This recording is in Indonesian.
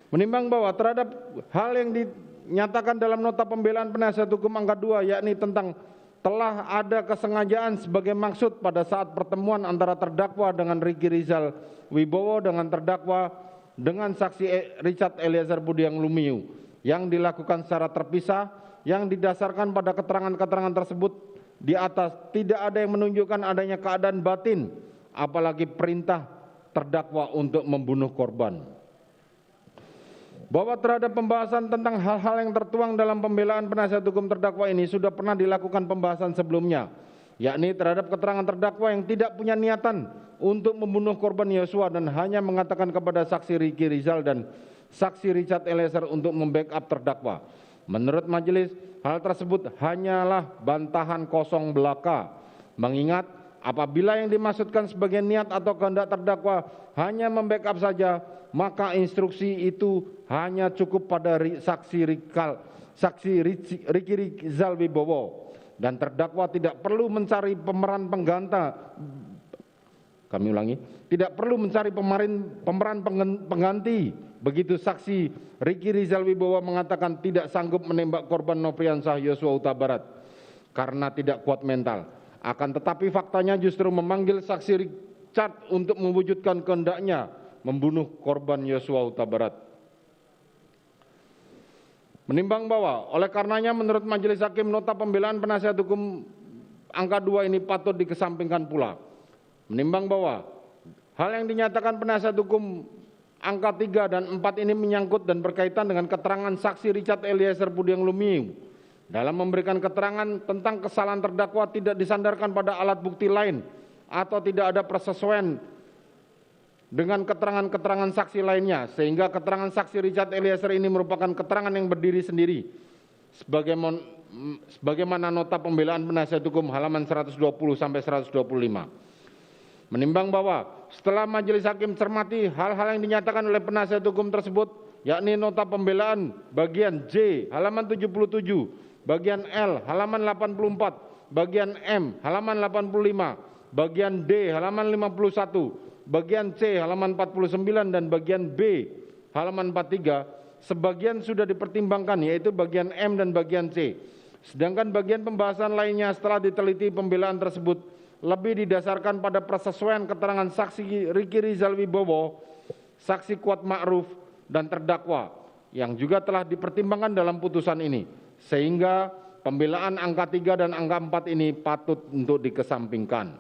Menimbang bahwa terhadap hal yang dinyatakan dalam nota pembelaan penasihat hukum angka 2, yakni tentang telah ada kesengajaan sebagai maksud pada saat pertemuan antara terdakwa dengan Ricky Rizal Wibowo dengan terdakwa dengan saksi Richard Eliezer Budiang Lumiu yang dilakukan secara terpisah, yang didasarkan pada keterangan-keterangan tersebut di atas tidak ada yang menunjukkan adanya keadaan batin apalagi perintah terdakwa untuk membunuh korban. Bahwa terhadap pembahasan tentang hal-hal yang tertuang dalam pembelaan penasihat hukum terdakwa ini sudah pernah dilakukan pembahasan sebelumnya, yakni terhadap keterangan terdakwa yang tidak punya niatan untuk membunuh korban Yosua dan hanya mengatakan kepada saksi Ricky Rizal dan saksi Richard Eliezer untuk membackup terdakwa. Menurut majelis, hal tersebut hanyalah bantahan kosong belaka, mengingat apabila yang dimaksudkan sebagai niat atau kehendak terdakwa hanya membackup saja, maka instruksi itu hanya cukup pada saksi Ricky Rizal Wibowo dan terdakwa tidak perlu mencari pemeran tidak perlu mencari pemeran pengganti. Begitu saksi Ricky Rizal Wibowo mengatakan tidak sanggup menembak korban Nofriansah Yosua Huta Barat karena tidak kuat mental. Akan tetapi faktanya justru memanggil saksi Richard untuk mewujudkan kehendaknya membunuh korban Yosua Huta Barat. Menimbang bahwa oleh karenanya menurut majelis hakim nota pembelaan penasihat hukum angka 2 ini patut dikesampingkan pula. Menimbang bahwa hal yang dinyatakan penasihat hukum angka 3 dan 4 ini menyangkut dan berkaitan dengan keterangan saksi Richard Eliezer Budiang Lumiu dalam memberikan keterangan tentang kesalahan terdakwa tidak disandarkan pada alat bukti lain atau tidak ada persesuaian dengan keterangan-keterangan saksi lainnya, sehingga keterangan saksi Richard Eliezer ini merupakan keterangan yang berdiri sendiri sebagaimana nota pembelaan penasihat hukum halaman 120 sampai 125. Menimbang bahwa setelah majelis hakim cermati hal-hal yang dinyatakan oleh penasihat hukum tersebut, yakni nota pembelaan bagian J halaman 77, bagian L halaman 84, bagian M halaman 85, bagian D halaman 51, bagian C halaman 49 dan bagian B halaman 43, sebagian sudah dipertimbangkan yaitu bagian M dan bagian C. Sedangkan bagian pembahasan lainnya setelah diteliti pembelaan tersebut lebih didasarkan pada persesuaian keterangan saksi Ricky Rizal Wibowo, saksi Kuat Ma'ruf dan terdakwa yang juga telah dipertimbangkan dalam putusan ini, sehingga pembelaan angka 3 dan angka 4 ini patut untuk dikesampingkan.